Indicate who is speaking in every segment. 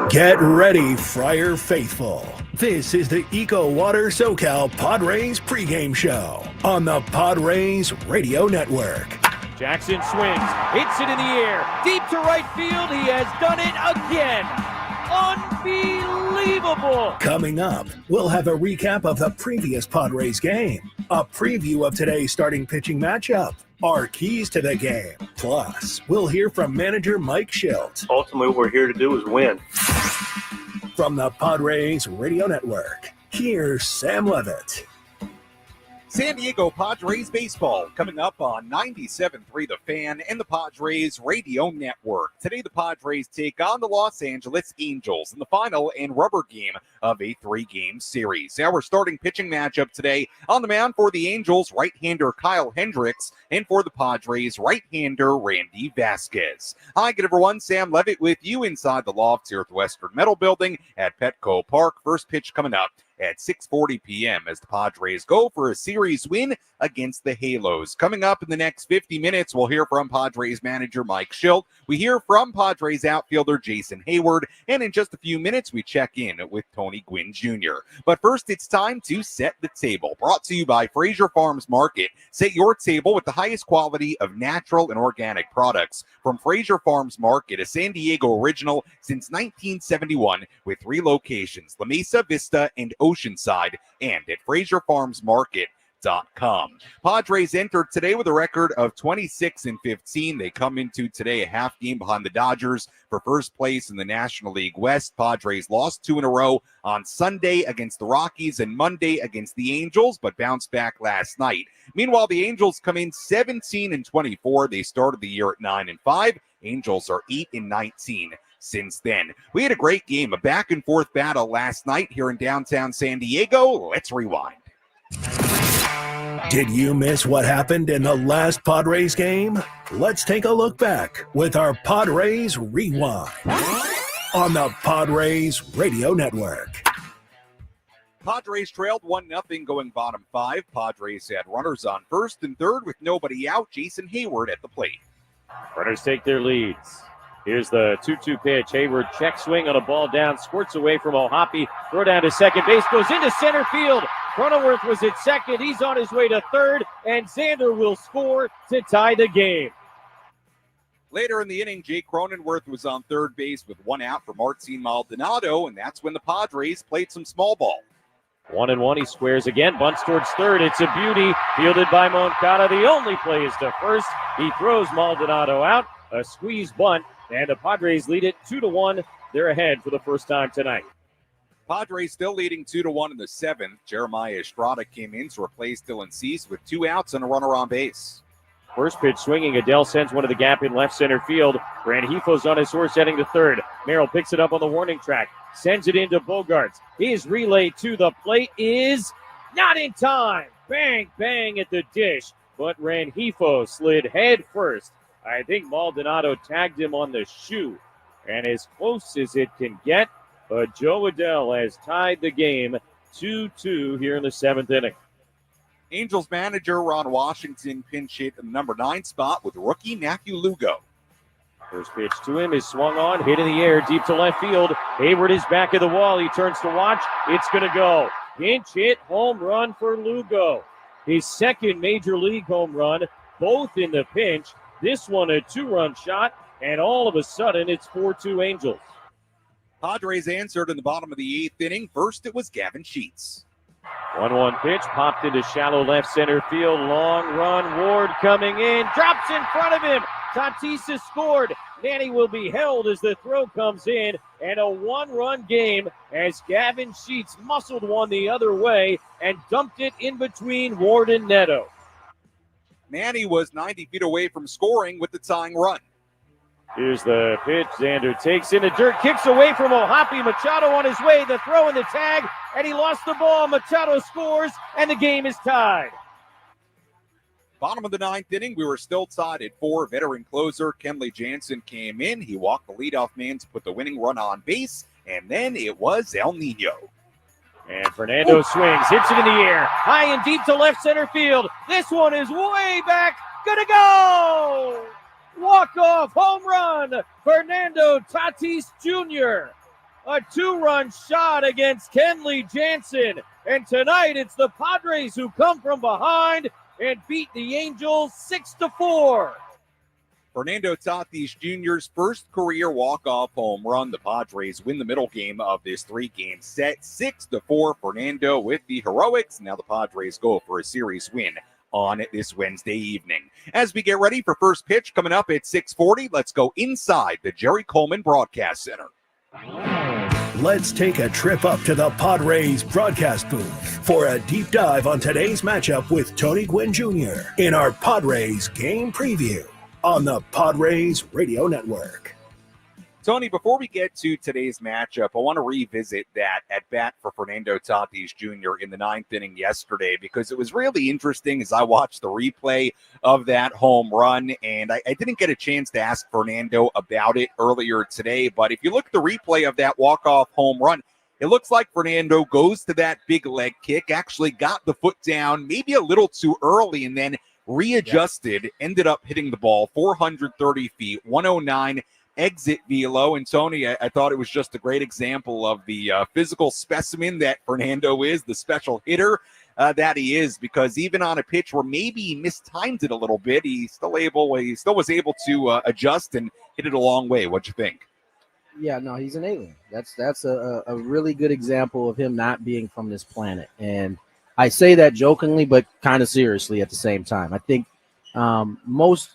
Speaker 1: Get ready, Friar Faithful. This is the EcoWater SoCal Padres pregame show on the Padres Radio Network.
Speaker 2: Jackson swings, hits it in the air, deep to right field. He has done it again. Unbelievable.
Speaker 1: Coming up, we'll have a recap of the previous Padres game, a preview of today's starting pitching matchup, our keys to the game. Plus, we'll hear from manager Mike Shildt.
Speaker 3: Ultimately, what we're here to do is win.
Speaker 1: From the Padres Radio Network, here's Sam Levitt.
Speaker 4: San Diego Padres baseball coming up on 97.3 The Fan and the Padres Radio Network. Today the Padres take on the Los Angeles Angels in the final and rubber game of a 3-game series. Our starting pitching matchup today: on the mound for the Angels, right-hander Kyle Hendricks, and for the Padres, right-hander Randy Vasquez. Hi, good everyone. Sam Levitt with you inside the Lofts here at the Western Metal Building at Petco Park. First pitch coming up at 6:40 p.m. as the Padres go for a series win against the Halos. Coming up in the next 50 minutes, we'll hear from Padres manager Mike Shildt. We hear from Padres outfielder Jason Hayward. And in just a few minutes, we check in with Tony Gwynn Jr. But first, it's time to set the table. Brought to you by Fraser Farms Market. Set your table with the highest quality of natural and organic products from Fraser Farms Market, a San Diego original since 1971 with 3 locations: La Mesa, Vista, and Oceanside, and at FraserFarmsMarket.com. Padres entered today with a record of 26-15. They come into today a half game behind the Dodgers for first place in the National League West. Padres lost 2 in a row on Sunday against the Rockies and Monday against the Angels, but bounced back last night. Meanwhile, the Angels come in 17-24. They started the year at 9-5. Angels are 8-19. Since then, we had a great game, a back-and-forth battle last night here in downtown San Diego. Let's rewind.
Speaker 1: Did you miss what happened in the last Padres game? Let's take a look back with our Padres Rewind on the Padres Radio Network.
Speaker 4: Padres trailed 1-0 going bottom 5. Padres had runners on first and third with nobody out. Jason Hayward at the plate.
Speaker 2: Runners take their leads. Here's the 2-2 pitch. Hayward check swing on a ball down, squirts away from Ohapi. Throw down to second base, goes into center field. Cronenworth was at second. He's on his way to third, and Xander will score to tie the game.
Speaker 4: Later in the inning, Jake Cronenworth was on third base with 1 out for Martin Maldonado, and that's when the Padres played some small ball.
Speaker 2: 1-1, he squares again, bunts towards third. It's a beauty, fielded by Moncada. The only play is to first. He throws Maldonado out, a squeeze bunt, and the Padres lead it 2-1. They're ahead for the first time tonight.
Speaker 4: Padres still leading 2-1 in the 7th. Jeremiah Estrada came in to replace Dylan Cease with 2 outs and a runner on base.
Speaker 2: First pitch swinging. Adele sends one to the gap in left center field. Rengifo's on his horse heading to third. Merrill picks it up on the warning track. Sends it into Bogaerts. His relay to the plate is not in time. Bang, bang at the dish. But Rengifo slid head first. I think Maldonado tagged him on the shoe. And as close as it can get, but Joe Adele has tied the game 2-2 here in the 7th inning.
Speaker 4: Angels manager Ron Washington pinch hit in the number 9 spot with rookie Matthew Lugo.
Speaker 2: First pitch to him is swung on, hit in the air, deep to left field. Hayward is back at the wall. He turns to watch. It's going to go. Pinch hit, home run for Lugo. His second major league home run, both in the pinch. This one a 2-run shot, and all of a sudden it's 4-2 Angels.
Speaker 4: Padres answered in the bottom of the 8th inning. First, it was Gavin Sheets.
Speaker 2: 1-1 pitch, popped into shallow left center field. Long run, Ward coming in, drops in front of him. Tatis has scored. Manny will be held as the throw comes in, and a 1-run game as Gavin Sheets muscled one the other way and dumped it in between Ward and Neto.
Speaker 4: Manny was 90 feet away from scoring with the tying run.
Speaker 2: Here's the pitch. Xander takes in the dirt, kicks away from Ohapi. Machado on his way, the throw and the tag, and he lost the ball. Machado scores, and the game is tied.
Speaker 4: Bottom of the 9th inning, we were still tied at 4. Veteran closer Kenley Jansen came in. He walked the leadoff man to put the winning run on base, and then it was El Nino.
Speaker 2: And Fernando swings, hits it in the air, high and deep to left center field. This one is way back, gonna go! Walk-off home run, Fernando Tatis Jr. a 2-run shot against Kenley Jansen. And tonight it's the Padres who come from behind and beat the Angels 6-4.
Speaker 4: Fernando Tatis Jr.'s first career walk-off home run. The Padres win the middle game of this 3-game set, 6-4. Fernando with the heroics. Now the Padres go for a series win on this Wednesday evening. As we get ready for first pitch coming up at 6:40, let's go inside the Jerry Coleman Broadcast Center.
Speaker 1: Let's take a trip up to the Padres broadcast booth for a deep dive on today's matchup with Tony Gwynn Jr. in our Padres game preview on the Padres Radio Network.
Speaker 4: Tony, before we get to today's matchup, I want to revisit that at bat for Fernando Tatis Jr. in the 9th inning yesterday, because it was really interesting as I watched the replay of that home run, and I didn't get a chance to ask Fernando about it earlier today, but if you look at the replay of that walk-off home run, it looks like Fernando goes to that big leg kick, actually got the foot down maybe a little too early, and then readjusted, ended up hitting the ball 430 feet, 109 exit velo. And Tony, I thought it was just a great example of the physical specimen that Fernando is, the special hitter that he is, because even on a pitch where maybe he mistimed it a little bit, he still was able to adjust and hit it a long way. What'd you think?
Speaker 5: Yeah, no, he's an alien. That's a really good example of him not being from this planet. And I say that jokingly, but kind of seriously at the same time. I think most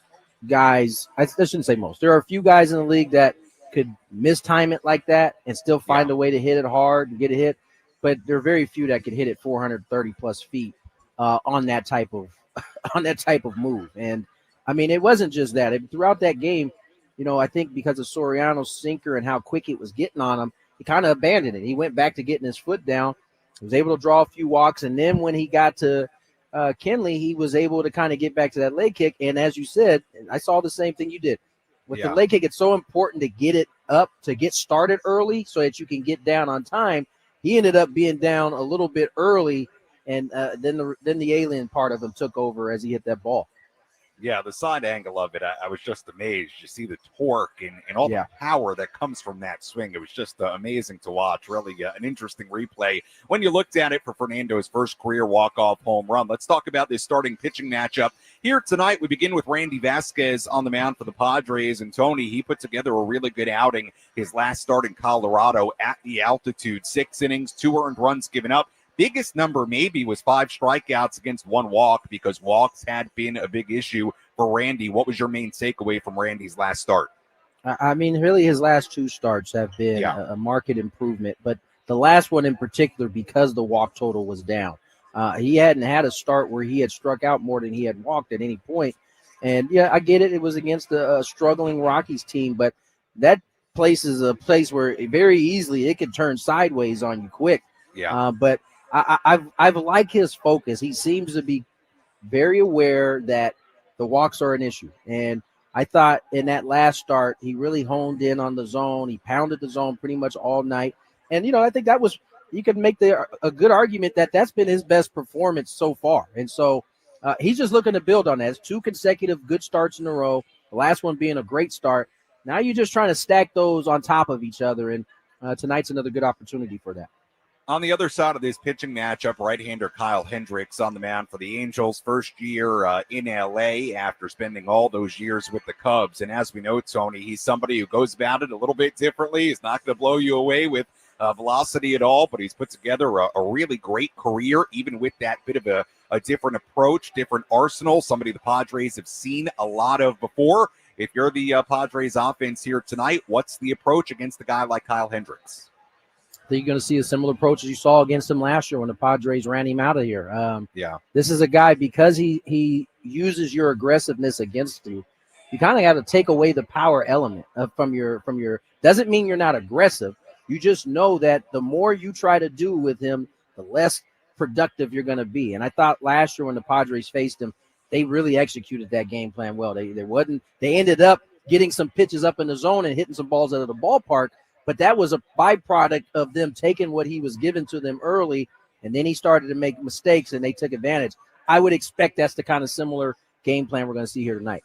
Speaker 5: guys, I shouldn't say most, there are a few guys in the league that could mistime it like that and still find a way to hit it hard and get a hit, but there are very few that could hit it 430 plus feet on that type of move. And I mean, it wasn't just that. Throughout that game, you know, I think because of Soriano's sinker and how quick it was getting on him, he kind of abandoned it. He went back to getting his foot down. He was able to draw a few walks, and then when he got to Kenley, he was able to kind of get back to that leg kick. And as you said, and I saw the same thing you did with the leg kick. It's so important to get it up, to get started early so that you can get down on time. He ended up being down a little bit early, and then the alien part of him took over as he hit that ball.
Speaker 4: Yeah, the side angle of it, I was just amazed. You see the torque and all the power that comes from that swing. It was just amazing to watch. Really an interesting replay when you looked at it for Fernando's first career walk-off home run. Let's talk about this starting pitching matchup here tonight. We begin with Randy Vasquez on the mound for the Padres. And Tony, he put together a really good outing his last start in Colorado at the altitude. 6 innings, 2 earned runs given up. Biggest number maybe was 5 strikeouts against 1 walk, because walks had been a big issue for Randy. What was your main takeaway from Randy's last start?
Speaker 5: I mean, really his last 2 starts have been a marked improvement, but the last one in particular, because the walk total was down. He hadn't had a start where he had struck out more than he had walked at any point. And yeah, I get it. It was against a struggling Rockies team, but that place is a place where very easily it could turn sideways on you quick. But I've liked his focus. He seems to be very aware that the walks are an issue. And I thought in that last start, he really honed in on the zone. He pounded the zone pretty much all night. And, you know, I think that was, you could make a good argument that that's been his best performance so far. And so he's just looking to build on that. It's 2 consecutive good starts in a row, the last one being a great start. Now you're just trying to stack those on top of each other. And tonight's another good opportunity for that.
Speaker 4: On the other side of this pitching matchup, right-hander Kyle Hendricks on the mound for the Angels. First year in L.A. after spending all those years with the Cubs. And as we know, Tony, he's somebody who goes about it a little bit differently. He's not going to blow you away with velocity at all, but he's put together a really great career, even with that bit of a different approach, different arsenal, somebody the Padres have seen a lot of before. If you're the Padres offense here tonight, what's the approach against a guy like Kyle Hendricks?
Speaker 5: I think you're going to see a similar approach as you saw against him last year when the Padres ran him out of here. This is a guy, because he uses your aggressiveness against you, you kind of got to take away the power element from your doesn't mean you're not aggressive. You just know that the more you try to do with him, the less productive you're going to be. And I thought last year when the Padres faced him, they really executed that game plan well. They ended up getting some pitches up in the zone and hitting some balls out of the ballpark. But that was a byproduct of them taking what he was given to them early, and then he started to make mistakes, and they took advantage. I would expect that's the kind of similar game plan we're going to see here tonight.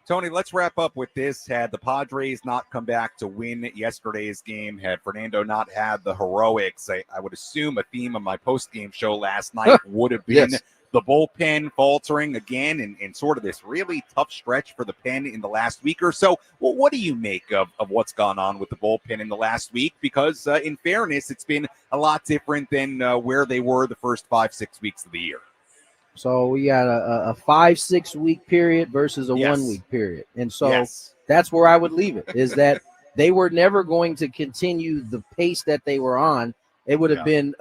Speaker 4: Tony, let's wrap up with this. Had the Padres not come back to win yesterday's game, had Fernando not had the heroics, I would assume a theme of my post-game show last night would have been
Speaker 5: Yes.
Speaker 4: the bullpen faltering again and sort of this really tough stretch for the pen in the last week or so. Well, what do you make of what's gone on with the bullpen in the last week? Because in fairness, it's been a lot different than where they were the first 5-6 weeks of the year.
Speaker 5: So we got a 5-6 week period versus a
Speaker 4: Yes.
Speaker 5: 1 week period. And so
Speaker 4: Yes.
Speaker 5: that's where I would leave it, is that they were never going to continue the pace that they were on. It would have been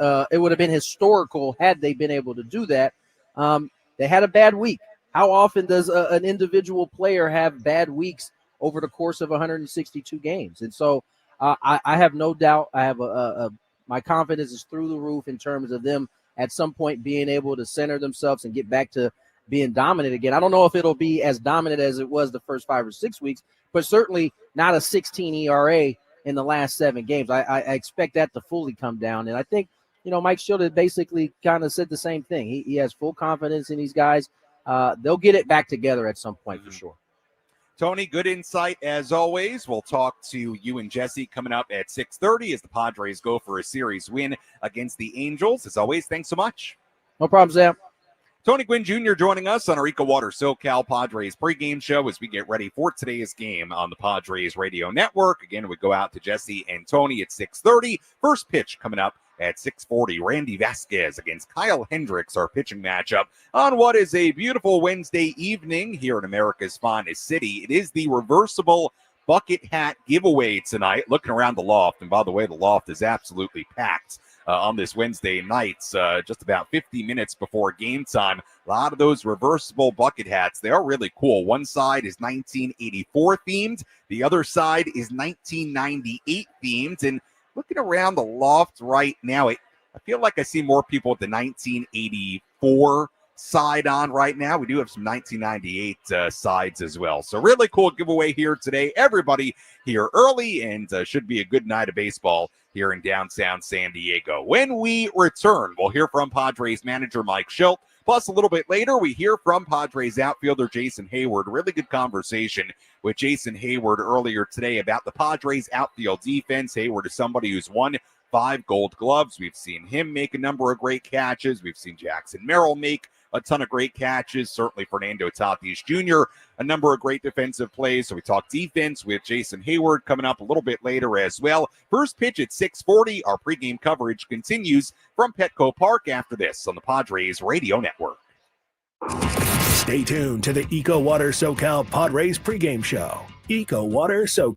Speaker 5: historical had they been able to do that. They had a bad week. How often does an individual player have bad weeks over the course of 162 games? And so I have no doubt. I have my confidence is through the roof in terms of them at some point being able to center themselves and get back to being dominant again. I don't know if it'll be as dominant as it was the first 5 or 6 weeks, but certainly not a 16 ERA in the last 7 games. I expect that to fully come down. And I think, Mike Shildt basically kind of said the same thing. He has full confidence in these guys. They'll get it back together at some point for sure.
Speaker 4: Tony, good insight as always. We'll talk to you and Jesse coming up at 6:30 as the Padres go for a series win against the Angels. As always, thanks so much.
Speaker 5: No problem, Sam.
Speaker 4: Tony Gwynn Jr. joining us on our EcoWater SoCal Padres pregame show as we get ready for today's game on the Padres radio network. Again, we go out to Jesse and Tony at 6:30. First pitch coming up at 6:40. Randy Vasquez against Kyle Hendricks, our pitching matchup on what is a beautiful Wednesday evening here in America's finest city. It is the reversible bucket hat giveaway tonight. Looking around the loft, and by the way, the loft is absolutely packed on this Wednesday night, just about 50 minutes before game time. A lot of those reversible bucket hats, they are really cool. One side is 1984 themed. The other side is 1998 themed. And looking around the loft right now, I feel like I see more people with the 1984 side on right now. We do have some 1998 sides as well. So really cool giveaway here today. Everybody here early, and should be a good night of baseball here in downtown San Diego. When we return, we'll hear from Padres manager Mike Shildt. Plus, a little bit later, we hear from Padres outfielder Jason Hayward. Really good conversation with Jason Hayward earlier today about the Padres outfield defense. Hayward is somebody who's won 5 Gold Gloves. We've seen him make a number of great catches. We've seen Jackson Merrill make a ton of great catches. Certainly Fernando Tatis Jr., a number of great defensive plays. So we talk defense with Jason Hayward coming up a little bit later as well. First pitch at 6:40. Our pregame coverage continues from Petco Park after this on the Padres Radio Network.
Speaker 1: Stay tuned to the EcoWater SoCal Padres pregame show. EcoWater SoCal.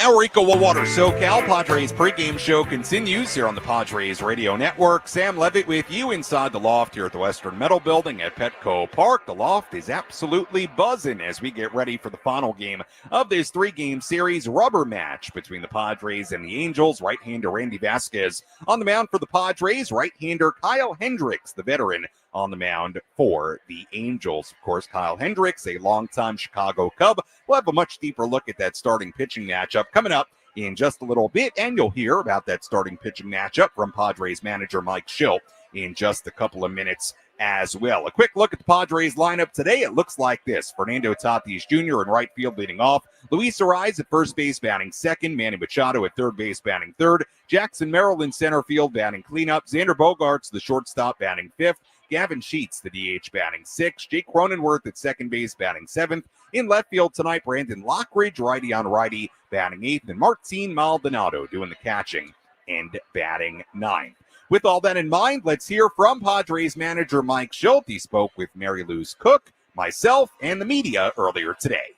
Speaker 4: Our EcoWater SoCal Padres pregame show continues here on the Padres Radio Network. Sam Levitt with you inside the loft here at the Western Metal Building at Petco Park. The loft is absolutely buzzing as we get ready for the final game of this three-game series rubber match between the Padres and the Angels. Right-hander Randy Vasquez on the mound for the Padres. Right-hander Kyle Hendricks, the veteran, on the mound for the Angels. Of course, Kyle Hendricks, a longtime Chicago Cub. We'll have a much deeper look at that starting pitching matchup coming up in just a little bit, and you'll hear about that starting pitching matchup from Padres manager Mike Shildt in just a couple of minutes as well. A quick look at the Padres lineup today. It looks like this. Fernando Tatis Jr. in right field leading off. Luis Ariz at first base batting second. Manny Machado at third base batting third. Jackson Merrill in center field batting cleanup. Xander Bogaerts, the shortstop, batting fifth. Gavin Sheets, the DH, batting sixth. Jake Cronenworth at second base batting seventh. In left field tonight, Brandon Lockridge, righty on righty, batting eighth. And Martin Maldonado doing the catching and batting ninth. With all that in mind, let's hear from Padres manager Mike Shildt. He spoke with Mary Louise Cook, myself, and the media earlier today.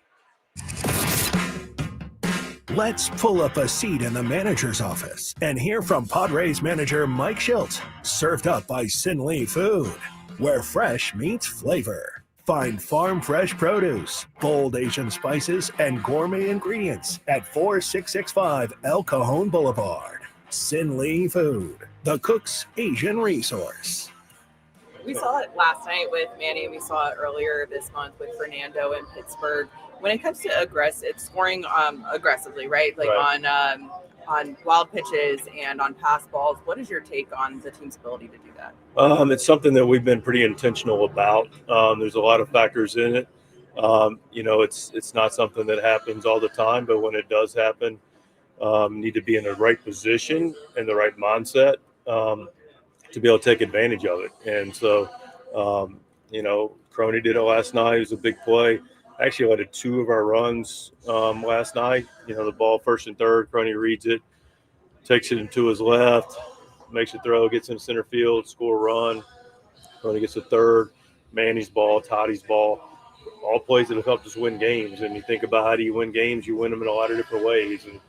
Speaker 1: Let's pull up a seat in the manager's office and hear from Padres manager Mike Shildt. Served up by Sin Lee Food, where fresh meets flavor. Find farm fresh produce, bold Asian spices, and gourmet ingredients at 4665 El Cajon Boulevard. Sin Lee Food, the cook's Asian resource.
Speaker 6: We saw it last night with Manny, and we saw it earlier this month with Fernando in Pittsburgh. When it comes to it's scoring aggressively, right? Like
Speaker 3: Right.
Speaker 6: On wild pitches and on pass balls. What is your take on the team's ability to do that?
Speaker 3: It's something that we've been pretty intentional about. There's a lot of factors in it. It's not something that happens all the time, but when it does happen, need to be in the right position and the right mindset to be able to take advantage of it. And so, Crony did it last night. It was a big play. Actually led two of our runs last night. The ball first and third, Crony reads it, takes it into his left, makes a throw, gets in center field, score a run. Crony gets a third, Manny's ball, Toddy's ball, all plays that have helped us win games. And you think about how do you win games, you win them in a lot of different ways. And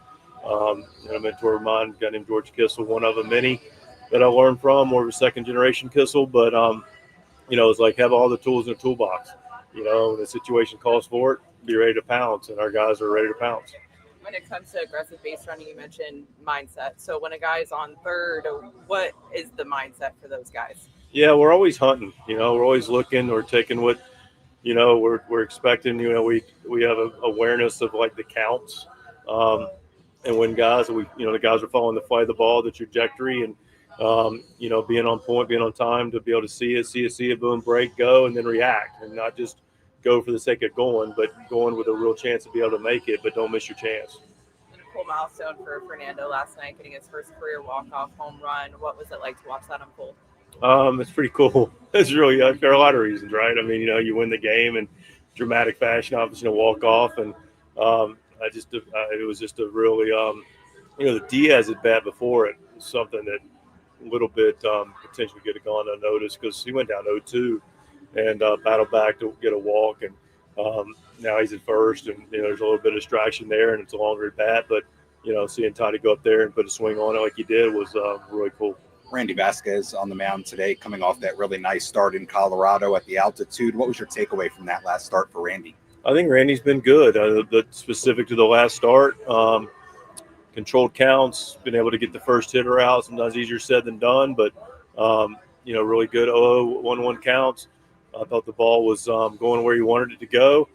Speaker 3: a mentor of mine, a guy named George Kissel, one of the many that I learned from, more of a second-generation Kissel. But, it's like have all the tools in the toolbox. When the situation calls for it, be ready to pounce, and our guys are ready to pounce.
Speaker 6: When it comes to aggressive base running, you mentioned mindset. So when a guy's on third, what is the mindset for those guys?
Speaker 3: Yeah, we're always hunting. We're always looking or taking what, we're expecting. We have an awareness of like the counts, and when guys, the guys are following the flight of the ball, the trajectory, and being on point, being on time to be able to see it, boom, break, go, and then react, and not just go for the sake of going, but going with a real chance to be able to make it, but don't miss your chance.
Speaker 6: And a cool milestone for Fernando last night, getting his first career walk-off home run. What was it like to watch that unfold?
Speaker 3: It's pretty cool. It's really there are a lot of reasons, right? I mean, you win the game in dramatic fashion, obviously, walk off, and it was just a really, the Diaz at bat before it was something that a little bit potentially could have gone unnoticed because he went down 0-2 and battled back to get a walk, and now he's at first, and there's a little bit of distraction there, and it's a longer at bat, but seeing Toddy go up there and put a swing on it like he did was really cool.
Speaker 4: Randy Vasquez on the mound today, coming off that really nice start in Colorado at the altitude. What was your takeaway from that last start for Randy?
Speaker 3: I think Randy's been good. Specific to the last start, controlled counts, been able to get the first hitter out. Sometimes easier said than done, but really good 0-1-1 counts. I thought the ball was going where he wanted it to go.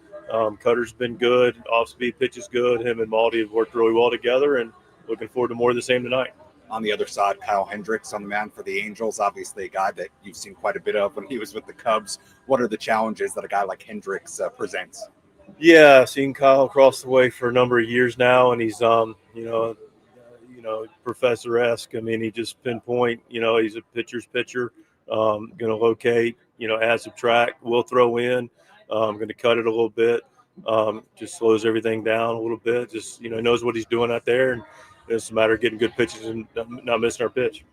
Speaker 3: Cutter's been good. Off-speed pitch is good. Him and Maldi have worked really well together, and looking forward to more of the same tonight.
Speaker 4: On the other side, Kyle Hendricks on the mound for the Angels, obviously a guy that you've seen quite a bit of when he was with the Cubs. What are the challenges that a guy like Hendricks presents?
Speaker 3: Yeah, I've seen Kyle across the way for a number of years now, and he's professor-esque. I mean, he just pinpoint. He's a pitcher's pitcher. Going to locate. Add, subtract. Will throw in. Going to cut it a little bit. Just slows everything down a little bit. Just knows what he's doing out there, and it's a matter of getting good pitches and not missing our pitch.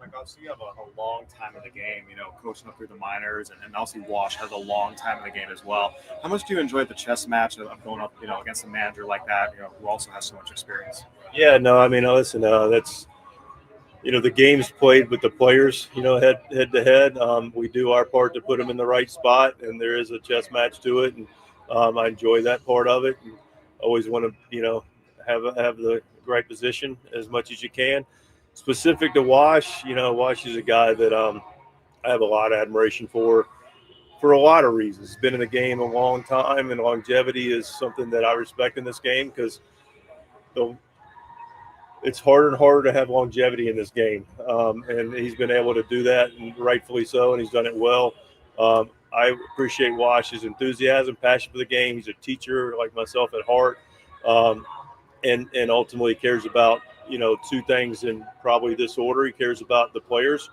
Speaker 7: Mike, obviously you have a long time in the game, coaching up through the minors, and obviously Wash has a long time in the game as well. How much do you enjoy the chess match of going up, against a manager like that, who also has so much experience?
Speaker 3: Yeah, no, I mean, listen, that's the game's played with the players, head to head. We do our part to put them in the right spot, and there is a chess match to it, and I enjoy that part of it. And always want to, have the right position as much as you can. Specific to Wash, Wash is a guy that I have a lot of admiration for a lot of reasons. He's been in the game a long time, and longevity is something that I respect in this game because it's harder and harder to have longevity in this game. And he's been able to do that, and rightfully so, and he's done it well. I appreciate Wash's enthusiasm, passion for the game. He's a teacher like myself at heart, and ultimately cares about, two things in probably this order. He cares about the players.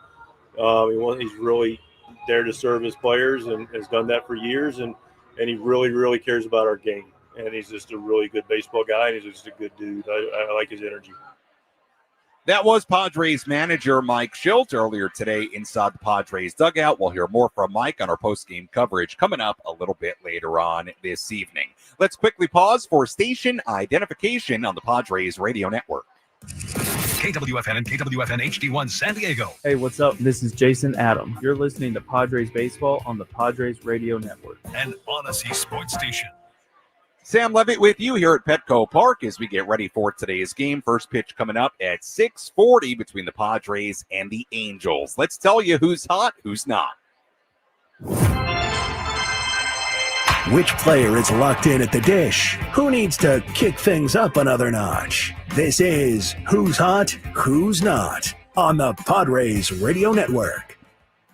Speaker 3: He's really there to serve his players and has done that for years, and he really, really cares about our game. And he's just a really good baseball guy, and he's just a good dude. I like his energy.
Speaker 4: That was Padres manager Mike Shildt earlier today inside the Padres dugout. We'll hear more from Mike on our post-game coverage coming up a little bit later on this evening. Let's quickly pause for station identification on the Padres radio network.
Speaker 8: KWFN and KWFN HD1 San Diego.
Speaker 9: Hey, what's up? This is Jason Adam. You're listening to Padres Baseball on the Padres Radio Network.
Speaker 8: An Odyssey Sports Station.
Speaker 4: Sam Levitt with you here at Petco Park as we get ready for today's game. First pitch coming up at 6:40 between the Padres and the Angels. Let's tell you who's hot, who's not.
Speaker 1: Which player is locked in at the dish? Who needs to kick things up another notch? This is Who's Hot, Who's Not on the Padres Radio Network.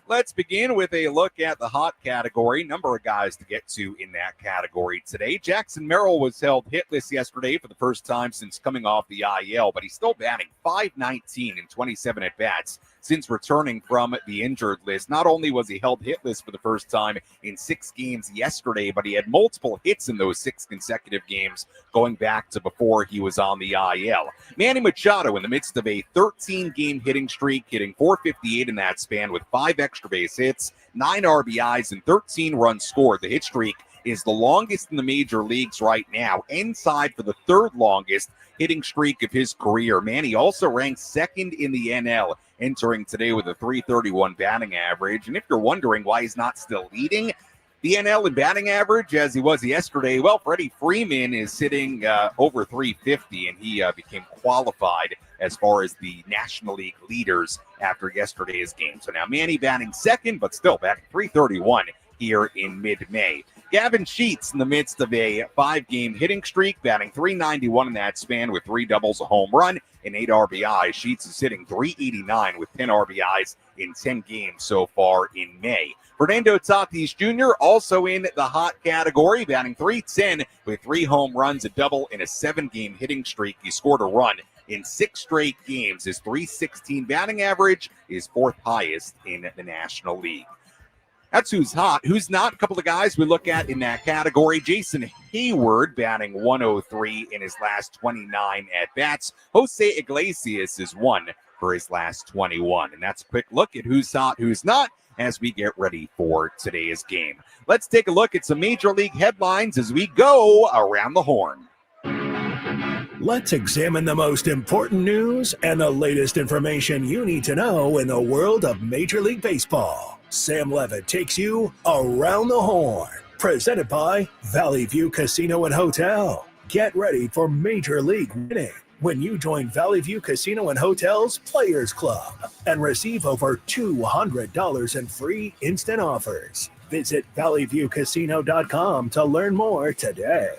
Speaker 4: Let's begin with a look at the hot category. Number of guys to get to in that category today. Jackson Merrill was held hitless yesterday for the first time since coming off the IL, but he's still batting .519 in 27 at-bats since returning from the injured list. Not only was he held hitless for the first time in 6 games yesterday, but he had multiple hits in those 6 consecutive games going back to before he was on the IL. Manny Machado in the midst of a 13-game hitting streak, hitting .458 in that span with 5 extra base hits, 9 RBIs, and 13 runs scored. The hit streak is the longest in the major leagues right now, inside for the 3rd longest hitting streak of his career. Manny also ranks 2nd in the NL, entering today with a .331 batting average. And if you're wondering why he's not still leading the NL in batting average as he was yesterday, well, Freddie Freeman is sitting over .350, and he became qualified as far as the National League leaders after yesterday's game. So now Manny batting 2nd, but still batting .331 here in mid-May. Gavin Sheets in the midst of a 5-game hitting streak, batting .391 in that span with 3 doubles, a home run, and 8 RBIs. Sheets is hitting .389 with 10 RBIs in 10 games so far in May. Fernando Tatis Jr. also in the hot category, batting .310 with 3 home runs, a double, and a 7-game hitting streak. He scored a run in 6 straight games. His .316 batting average is 4th highest in the National League. That's who's hot. Who's not? A couple of guys we look at in that category. Jason Hayward batting .103 in his last 29 at-bats. Jose Iglesias is 1 for his last 21. And that's a quick look at who's hot, who's not, as we get ready for today's game. Let's take a look at some Major League headlines as we go around the horn.
Speaker 1: Let's examine the most important news and the latest information you need to know in the world of Major League Baseball. Sam Levitt takes you around the horn. Presented by Valley View Casino and Hotel. Get ready for Major League winning when you join Valley View Casino and Hotel's Players Club and receive over $200 in free instant offers. Visit valleyviewcasino.com to learn more today.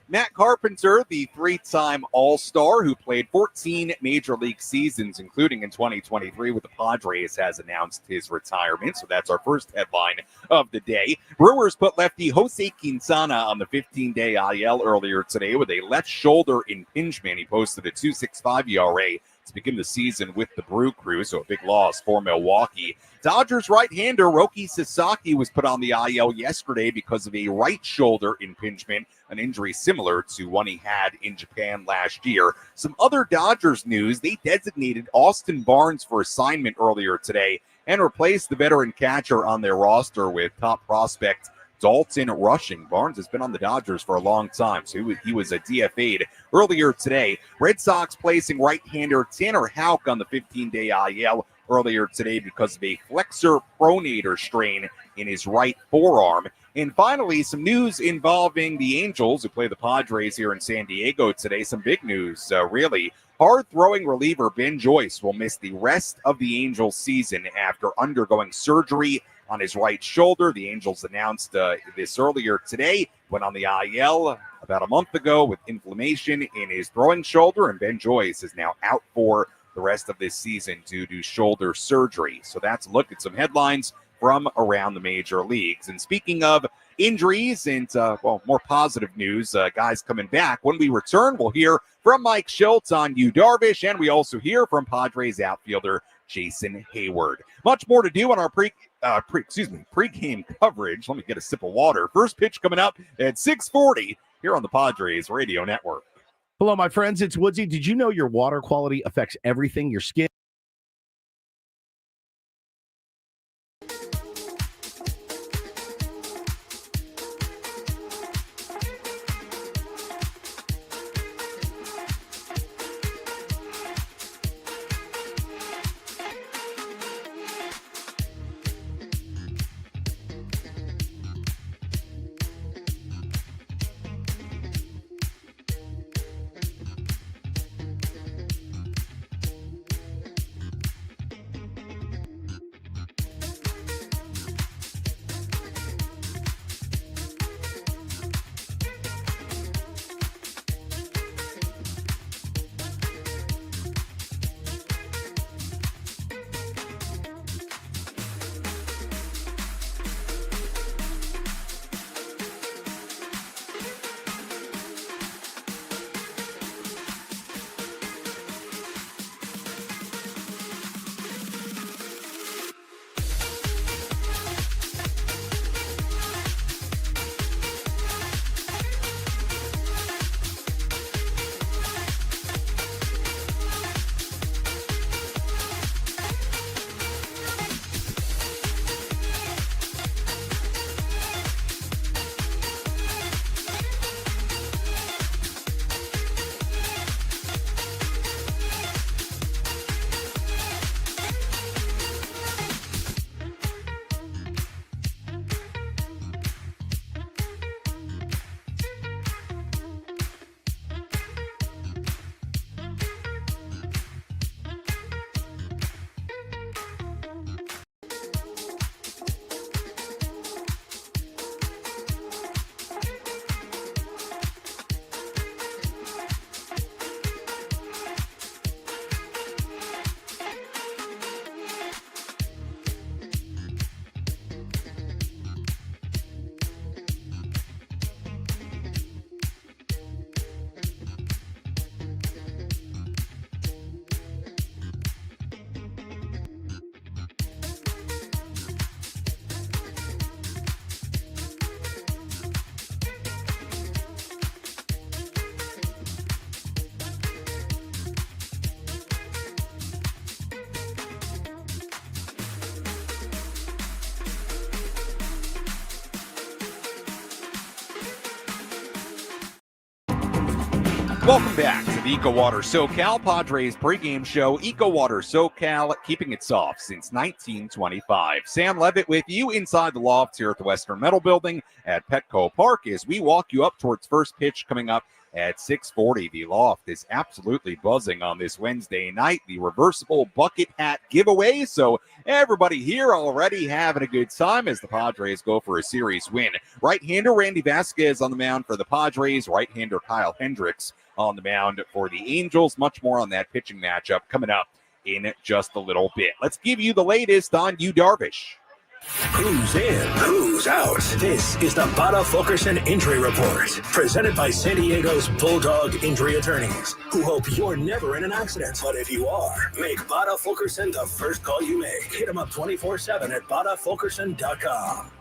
Speaker 4: Matt Carpenter, the 3-time All-Star who played 14 Major League seasons, including in 2023 with the Padres, has announced his retirement. So that's our first headline of the day. Brewers put lefty Jose Quintana on the 15-day IL earlier today with a left shoulder impingement. He posted a .265 ERA to begin the season with the Brew Crew, so a big loss for Milwaukee. Dodgers right-hander Roki Sasaki was put on the IL yesterday because of a right shoulder impingement, an injury similar to one he had in Japan last year. Some other Dodgers news, they designated Austin Barnes for assignment earlier today and replaced the veteran catcher on their roster with top prospect Dalton Rushing. Barnes has been on the Dodgers for a long time, so he was a DFA'd earlier today. Red Sox placing right-hander Tanner Houck on the 15-day IL earlier today because of a flexor pronator strain in his right forearm. And finally, some news involving the Angels, who play the Padres here in San Diego today. Some big news, really. Hard-throwing reliever Ben Joyce will miss the rest of the Angels season after undergoing surgery on his right shoulder. The Angels announced this earlier today, went on the IL about a month ago with inflammation in his throwing shoulder, and Ben Joyce is now out for the rest of this season due to shoulder surgery. So that's a look at some headlines from around the major leagues. And speaking of injuries and, more positive news, guys coming back. When we return, we'll hear from Mike Shildt on Yu Darvish, and we also hear from Padres outfielder Jason Hayward. Much more to do on our pregame coverage. Let me get a sip of water. First pitch coming up at 6:40 here on the Padres Radio Network.
Speaker 10: Hello, my friends. It's Woodsy. Did you know your water quality affects everything? Your skin.
Speaker 4: Welcome back to the EcoWater SoCal Padres pregame show. EcoWater SoCal, keeping it soft since 1925. Sam Levitt with you inside the loft here at the Western Metal Building at Petco Park as we walk you up towards first pitch coming up at 6:40. The loft is absolutely buzzing on this Wednesday night. The reversible bucket hat giveaway. So everybody here already having a good time as the Padres go for a series win. Right-hander Randy Vasquez on the mound for the Padres. Right-hander Kyle Hendricks on the mound for the Angels. Much more on that pitching matchup coming up in just a little bit. Let's give you the latest on Yu Darvish.
Speaker 1: Who's in? Who's out? This is the Bada Fulkerson Injury Report, presented by San Diego's Bulldog Injury Attorneys, who hope you're never in an accident. But if you are, make Bada Fulkerson the first call you make. Hit them up 24/7 at badafulkerson.com.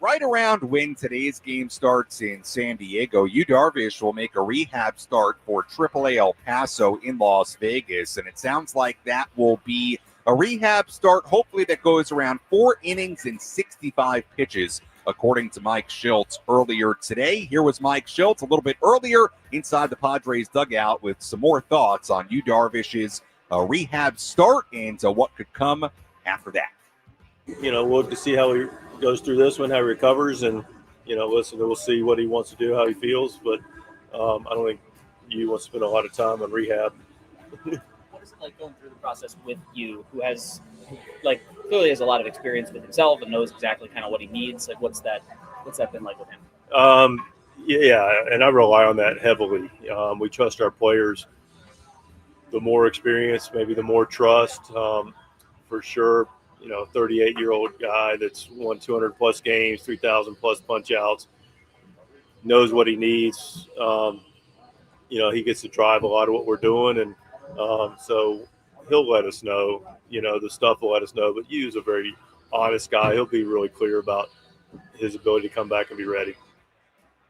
Speaker 4: Right around when today's game starts in San Diego, Yu Darvish will make a rehab start for AAA El Paso in Las Vegas, and it sounds like that will be a rehab start, hopefully, that goes around 4 innings and 65 pitches, according to Mike Shildt earlier today. Here was Mike Shildt a little bit earlier inside the Padres dugout with some more thoughts on Yu Darvish's rehab start and what could come after that.
Speaker 3: We'll have to see how he goes through this one, how he recovers, and, we'll see what he wants to do, how he feels. But I don't think you want to spend a lot of time on rehab.
Speaker 11: What is it like going through the process with you, who has, clearly has a lot of experience with himself and knows exactly kind of what he needs? What's that been like with him?
Speaker 3: Yeah, and I rely on that heavily. We trust our players. The more experience, maybe the more trust, for sure. 38-year-old guy that's won 200-plus games, 3,000-plus punch-outs, knows what he needs. He gets to drive a lot of what we're doing, and so he'll let us know. The stuff will let us know. But Yu's a very honest guy. He'll be really clear about his ability to come back and be ready.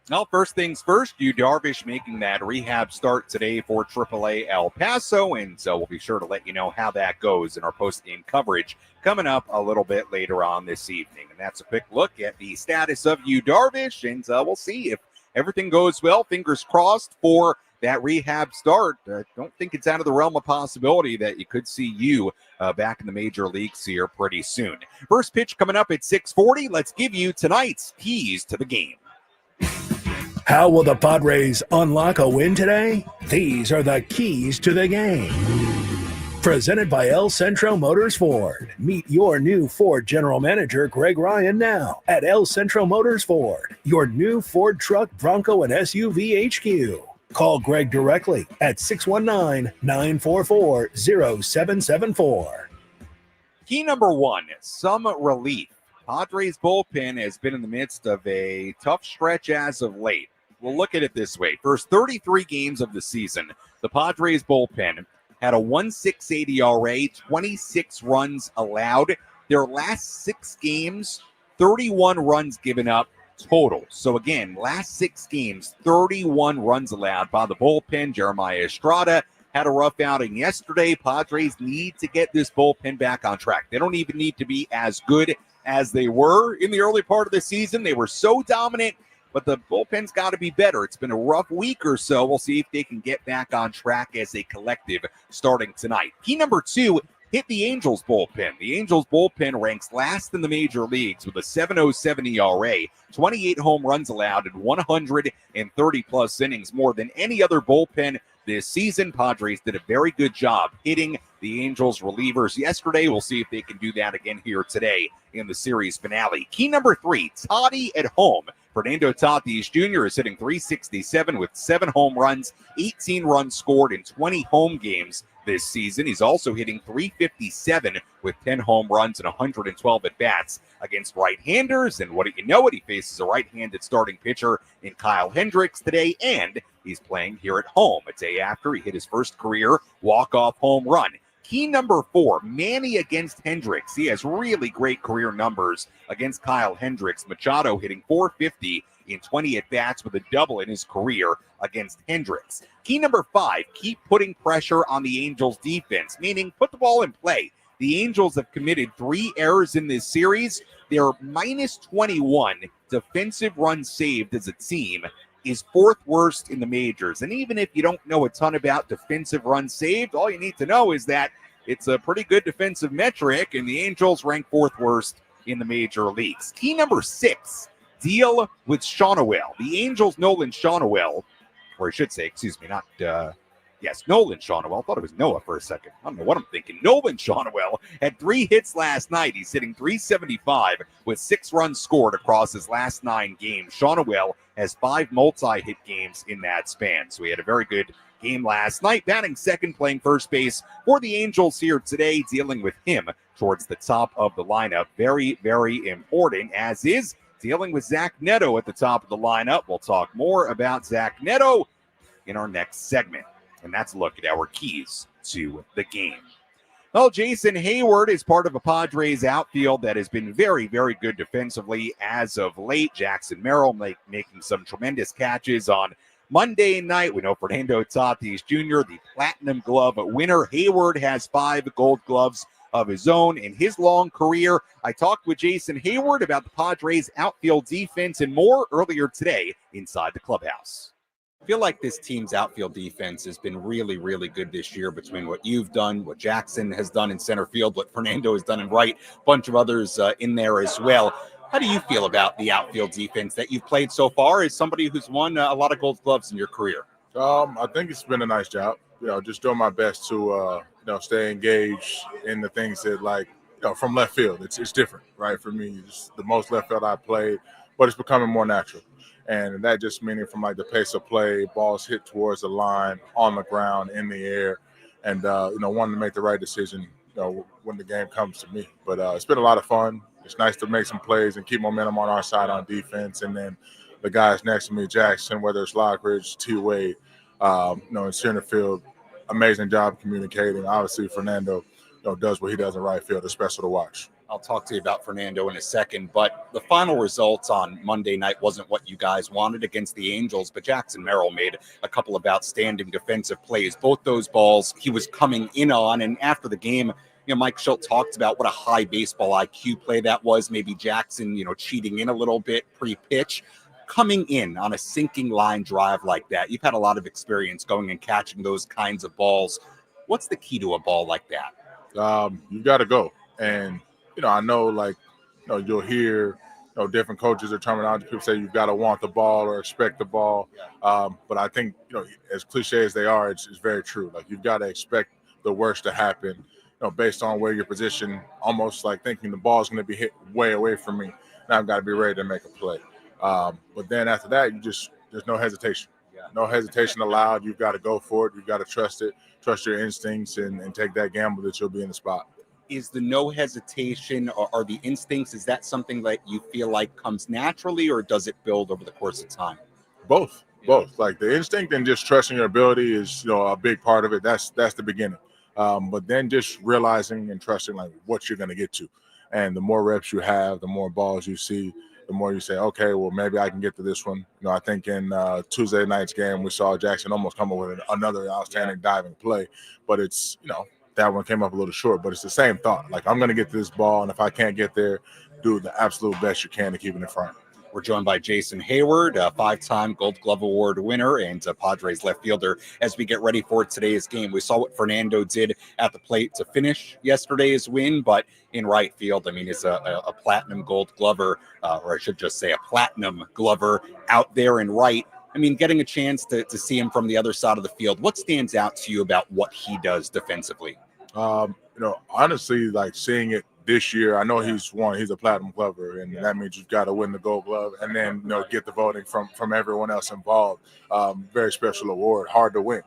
Speaker 4: Well, first things first, Yu Darvish making that rehab start today for AAA El Paso, and so we'll be sure to let you know how that goes in our post-game coverage coming up a little bit later on this evening. And that's a quick look at the status of Yu Darvish, and we'll see if everything goes well. Fingers crossed for that rehab start. Don't think it's out of the realm of possibility that you could see Yu back in the major leagues here pretty soon. First pitch coming up at 6:40. Let's give you tonight's keys to the game.
Speaker 1: How will the Padres unlock a win today? These are the keys to the game. Presented by El Centro Motors Ford. Meet your new Ford General Manager, Greg Ryan, now at El Centro Motors Ford, your new Ford truck, Bronco, and SUV HQ. Call Greg directly at 619-944-0774.
Speaker 4: Key number 1, some relief. Padres bullpen has been in the midst of a tough stretch as of late. We'll look at it this way. First 33 games of the season, the Padres bullpen had a 1.68 ERA, 26 runs allowed. Their last 6 games, 31 runs given up total. So again, last 6 games, 31 runs allowed by the bullpen. Jeremiah Estrada had a rough outing yesterday. Padres need to get this bullpen back on track. They don't even need to be as good as they were in the early part of the season. They were so dominant, but the bullpen's got to be better. It's been a rough week or so. We'll see if they can get back on track as a collective starting tonight. Key number 2, hit the Angels bullpen. The Angels bullpen ranks last in the major leagues with a 7.07 ERA, 28 home runs allowed, and 130-plus innings, more than any other bullpen this season. Padres did a very good job hitting the Angels relievers yesterday. We'll see if they can do that again here today in the series finale. Key number 3, Toddy at home. Fernando Tatis Jr. is hitting .367 with 7 home runs, 18 runs scored in 20 home games this season. He's also hitting .357 with 10 home runs and 112 at-bats against right-handers. And what do you know it? He faces a right-handed starting pitcher in Kyle Hendricks today, and he's playing here at home a day after he hit his first career walk-off home run. Key number 4, Manny against Hendricks. He has really great career numbers against Kyle Hendricks. Machado hitting .450 in 20 at-bats with a double in his career against Hendricks. Key number 5, keep putting pressure on the Angels defense, meaning put the ball in play. The Angels have committed 3 errors in this series. They're minus 21 defensive runs saved as a team, is 4th worst in the majors. And even if you don't know a ton about defensive runs saved, all you need to know is that it's a pretty good defensive metric, and the Angels rank 4th worst in the major leagues. Key number 6, deal with Shawnuel. The Angels' Nolan Shawnuel, or I should say, Nolan Shawnuel. I thought it was Noah for a second. I don't know what I'm thinking. Nolan Shawnuel had 3 hits last night. He's hitting .375 with 6 runs scored across his last 9 games. Shawnuel has 5 multi-hit games in that span. So he had a very good game last night, batting second, playing first base for the Angels here today, dealing with him towards the top of the lineup. Very, very important, as is dealing with Zach Neto at the top of the lineup. We'll talk more about Zach Neto in our next segment, and that's a look at our keys to the game. Well, Jason Hayward is part of a Padres outfield that has been very, very good defensively as of late. Jackson Merrill making some tremendous catches on Monday night. We know Fernando Tatis Jr., the Platinum Glove winner. Hayward has 5 Gold Gloves of his own in his long career. I talked with Jason Hayward about the Padres outfield defense and more earlier today inside the clubhouse. I feel like this team's outfield defense has been really, really good this year between what you've done, what Jackson has done in center field, what Fernando has done in right, a bunch of others in there as well. How do you feel about the outfield defense that you've played so far as somebody who's won a lot of Gold Gloves in your career?
Speaker 12: I think it's been a nice job. Just doing my best to, stay engaged in the things that, from left field. It's different, right? For me, it's the most left field I played, but it's becoming more natural. And that just meaning from the pace of play, balls hit towards the line, on the ground, in the air, and wanting to make the right decision, when the game comes to me. But it's been a lot of fun. It's nice to make some plays and keep momentum on our side on defense. And then the guys next to me, Jackson, whether it's Lockridge, T-Wade, in center field, amazing job communicating. Obviously, Fernando, does what he does in right field. It's special to watch.
Speaker 4: I'll talk to you about Fernando in a second, but the final results on Monday night wasn't what you guys wanted against the Angels, but Jackson Merrill made a couple of outstanding defensive plays. Both those balls he was coming in on, and after the game, Mike Shildt talked about what a high baseball IQ play that was. Maybe Jackson, cheating in a little bit pre-pitch. Coming in on a sinking line drive like that, you've had a lot of experience going and catching those kinds of balls. What's the key to a ball like that?
Speaker 12: You got to go. And I know, you'll hear, different coaches or terminology. People say you've got to want the ball or expect the ball. But I think, as cliche as they are, it's very true. You've got to expect the worst to happen, based on where your position, almost like thinking the ball's going to be hit way away from me. Now I've got to be ready to make a play. But then after that, there's no hesitation. No hesitation allowed. You've got to go for it. You've got to trust it, trust your instincts, and take that gamble that you'll be in the spot.
Speaker 4: Is the no hesitation or the instincts, is that something that you feel like comes naturally, or does it build over the course of time?
Speaker 12: Both. The instinct and just trusting your ability is, a big part of it. That's the beginning. But then just realizing and trusting what you're going to get to. And the more reps you have, the more balls you see, the more you say, okay, well, maybe I can get to this one. I think in Tuesday night's game, we saw Jackson almost come up with another outstanding diving play. But it's, that one came up a little short, but it's the same thought. I'm going to get to this ball, and if I can't get there, do the absolute best you can to keep it in front. We're joined by Jason Hayward, a 5-time Gold Glove Award winner and a Padres left fielder, as we get ready for today's game. We saw what Fernando did at the plate to finish yesterday's win, but in right field, is a platinum Gold Glover, or I should just say a platinum glover out there in right. Getting a chance to see him from the other side of the field, what stands out to you about what he does defensively? Honestly, seeing it this year, I know he's a platinum glover, and that means you've got to win the Gold Glove and then, get the voting from everyone else involved. Very special award, hard to win.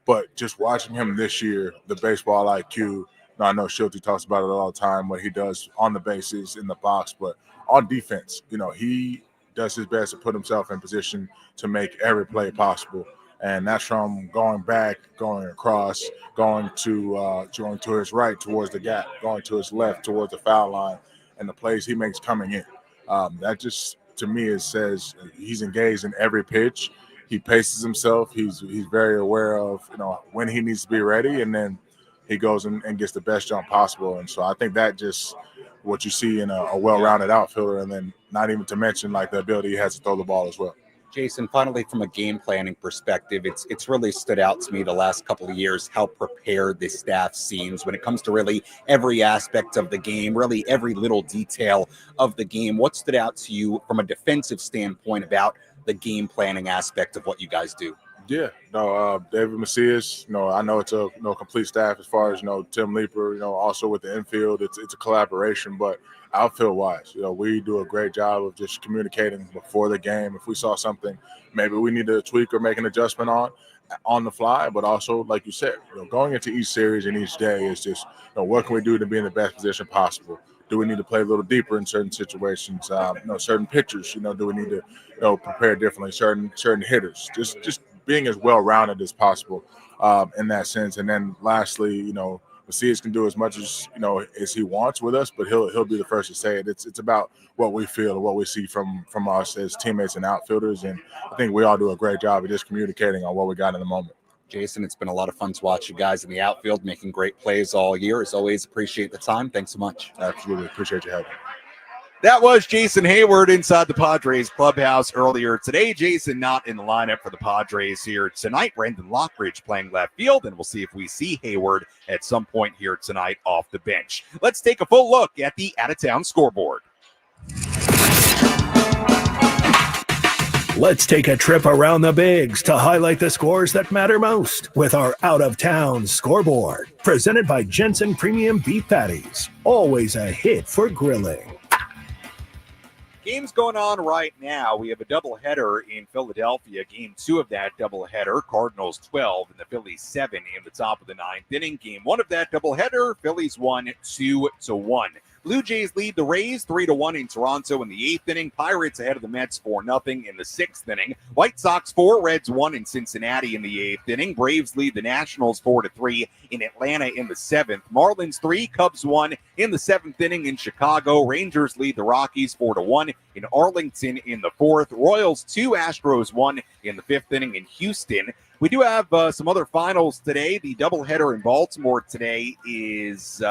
Speaker 12: But just watching him this year, the baseball IQ, I know Shildt talks about it all the time, what he does on the bases, in the box, but on defense, he does his best to put himself in position to make every play possible. And that's from going back, going across, going to his right towards the gap, going to his left towards the foul line, and the plays he makes coming in. That just, to me, it says he's engaged in every pitch. He paces himself. He's very aware of, when he needs to be ready, and then he goes and gets the best jump possible. And so I think that just what you see in a well-rounded outfielder, and then not even to mention the ability he has to throw the ball as well.
Speaker 4: Jason, finally, from a game planning perspective, it's really stood out to me the last couple of years how prepared this staff seems when it comes to really every aspect of the game, really every little detail of the game. What stood out to you from a defensive standpoint about the game planning aspect of what you guys do?
Speaker 12: Yeah, no, David Macias, I know it's a complete staff as far as, Tim Leeper, also with the infield, it's a collaboration, but outfield wise, we do a great job of just communicating before the game. If we saw something maybe we need to tweak or make an adjustment on the fly, but also, like you said, going into each series and each day is just, what can we do to be in the best position possible? Do we need to play a little deeper in certain situations? Certain pitchers, do we need to, prepare differently? Certain hitters, just being as well-rounded as possible in that sense. And then lastly, Macias can do as much as as he wants with us, but he'll be the first to say it. It's about what we feel and what we see from us as teammates and outfielders, and I think we all do a great job of just communicating on what we got in the moment.
Speaker 4: Jason, it's been a lot of fun to watch you guys in the outfield making great plays all year. As always, appreciate the time. Thanks so much.
Speaker 12: Absolutely. Appreciate you having me.
Speaker 4: That was Jason Hayward inside the Padres clubhouse earlier today. Jason not in the lineup for the Padres here tonight. Brendan Lockridge playing left field, and we'll see if we see Hayward at some point here tonight off the bench. Let's take a full look at the out-of-town scoreboard.
Speaker 1: Let's take a trip around the bigs to highlight the scores that matter most with our out-of-town scoreboard. Presented by Jensen Premium Beef Patties. Always a hit for grilling.
Speaker 4: Games going on right now. We have a doubleheader in Philadelphia. Game 2 of that doubleheader, Cardinals 12 and the Phillies 7 in the top of the 9th inning. Game 1 of that doubleheader, Phillies won 2-1. Blue Jays lead the Rays 3-1 in Toronto in the 8th inning. Pirates ahead of the Mets 4-0 in the 6th inning. White Sox 4, Reds 1 in Cincinnati in the 8th inning. Braves lead the Nationals 4-3 in Atlanta in the 7th. Marlins 3, Cubs 1 in the 7th inning in Chicago. Rangers lead the Rockies 4-1 in Arlington in the 4th. Royals 2, Astros 1 in the 5th inning in Houston. We do have some other finals today. The doubleheader in Baltimore today is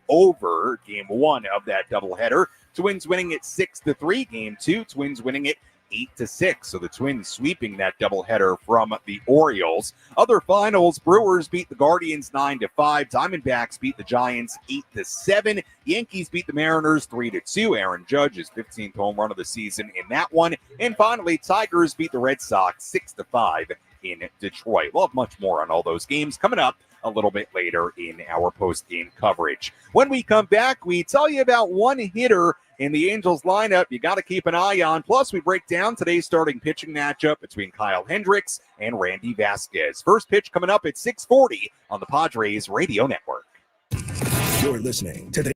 Speaker 4: over. Game 1 of that doubleheader. Twins winning it 6-3. Game 2, Twins winning it 8-6. So the Twins sweeping that doubleheader from the Orioles. Other finals, Brewers beat the Guardians 9-5. Diamondbacks beat the Giants 8-7. Yankees beat the Mariners 3-2. Aaron Judge's 15th home run of the season in that one. And finally, Tigers beat the Red Sox 6-5 in Detroit. We'll have much more on all those games coming up a little bit later in our post-game coverage. When we come back, we tell you about one hitter in the Angels lineup you got to keep an eye on. Plus, we break down today's starting pitching matchup between Kyle Hendricks and Randy Vasquez. First pitch coming up at 6:40 on the Padres Radio Network.
Speaker 1: You're listening to the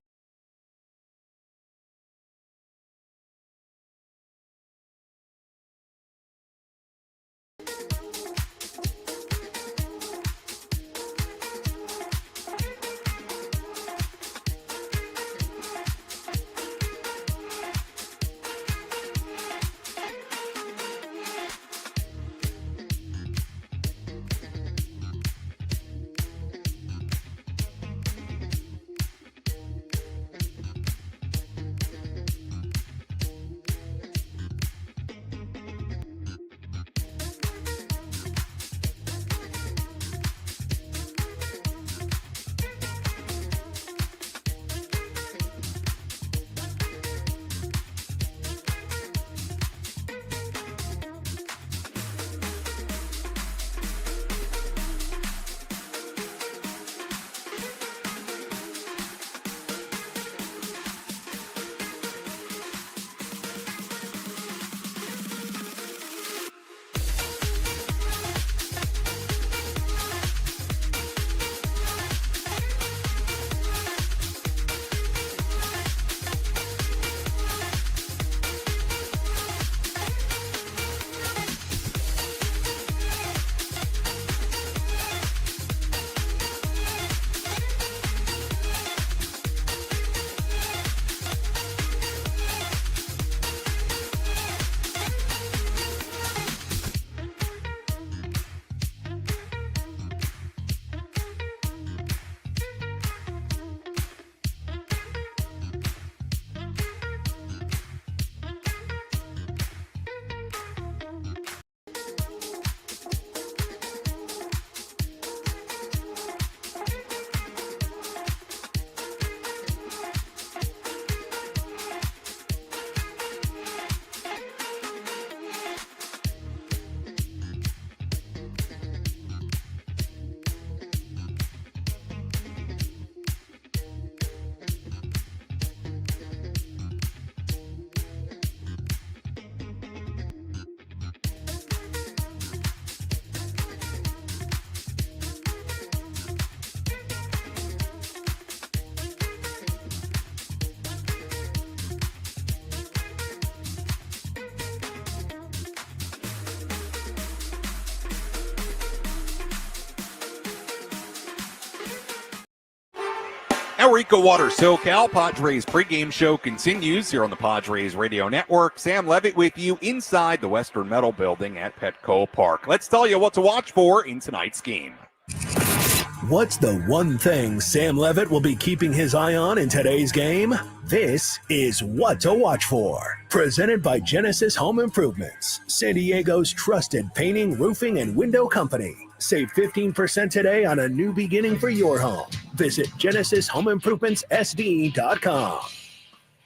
Speaker 4: Our EcoWater SoCal Padres pregame show continues here on the Padres Radio Network. Sam Levitt with you inside the Western Metal Building at Petco Park. Let's tell you what to watch for in tonight's game.
Speaker 1: What's the one thing Sam Levitt will be keeping his eye on in today's game? This is What to Watch For. Presented by Genesis Home Improvements, San Diego's trusted painting, roofing, and window company. Save 15% today on a new beginning for your home. Visit GenesisHomeImprovementsSD.com.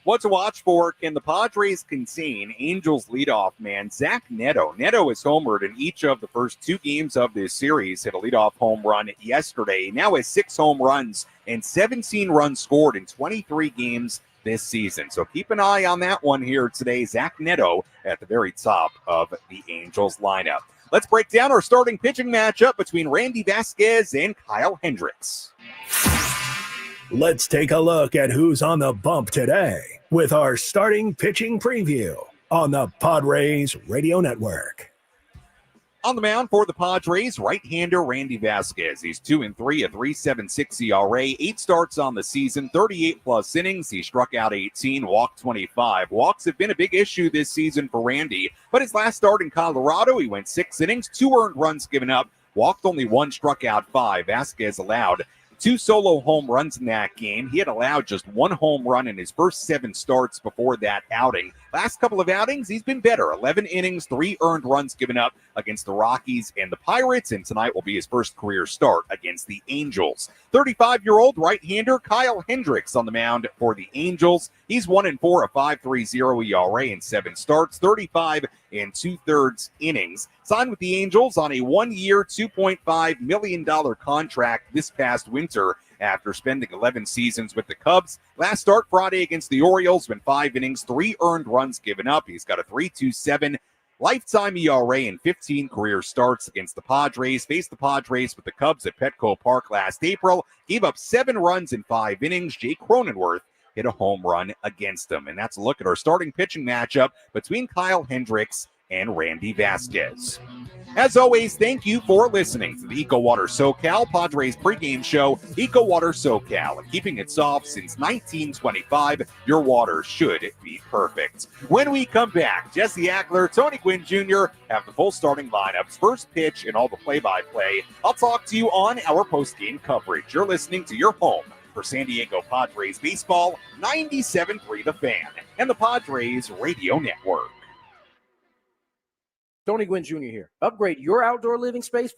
Speaker 4: What to watch for? Can the Padres contain Angels leadoff man Zach Neto? Neto is homered in each of the first 2 games of this series. Hit a leadoff home run yesterday. Now has 6 home runs and 17 runs scored in 23 games this season. So keep an eye on that one here today. Zach Neto at the very top of the Angels lineup. Let's break down our starting pitching matchup between Randy Vasquez and Kyle Hendricks.
Speaker 1: Let's take a look at who's on the bump today with our starting pitching preview on the Padres Radio Network.
Speaker 4: On the mound for the Padres, right-hander Randy Vasquez. He's 2-3, a 3.76 ERA, 8 starts on the season, 38-plus innings. He struck out 18, walked 25. Walks have been a big issue this season for Randy, but his last start in Colorado, he went 6 innings, 2 earned runs given up, walked only 1, struck out 5. Vasquez allowed 2 solo home runs in that game. He had allowed just 1 home run in his first 7 starts before that outing. Last couple of outings, he's been better. 11 innings, 3 earned runs given up against the Rockies and the Pirates, and tonight will be his first career start against the Angels. 35-year-old right-hander Kyle Hendricks on the mound for the Angels. He's 1-4, a 5.30 ERA in 7 starts, 35 2/3 innings. Signed with the Angels on a 1-year, $2.5 million contract this past winter after spending 11 seasons with the Cubs. Last start Friday against the Orioles, went 5 innings, 3 earned runs given up. He's got a 3.27 lifetime ERA and 15 career starts against the Padres. Faced the Padres with the Cubs at Petco Park last April. Gave up 7 runs in 5 innings. Jake Cronenworth hit a home run against him. And that's a look at our starting pitching matchup between Kyle Hendricks and Randy Vasquez. As always, thank you for listening to the EcoWater SoCal Padres pregame show. EcoWater SoCal, and keeping it soft since 1925, your water should be perfect. When we come back, Jesse Ackler, Tony Gwynn Jr. have the full starting lineups, first pitch, and all the play-by-play. I'll talk to you on our postgame coverage. You're listening to your home for San Diego Padres baseball, 97.3 The Fan, and the Padres Radio Network.
Speaker 5: Tony Gwynn Jr. here. Upgrade your outdoor living space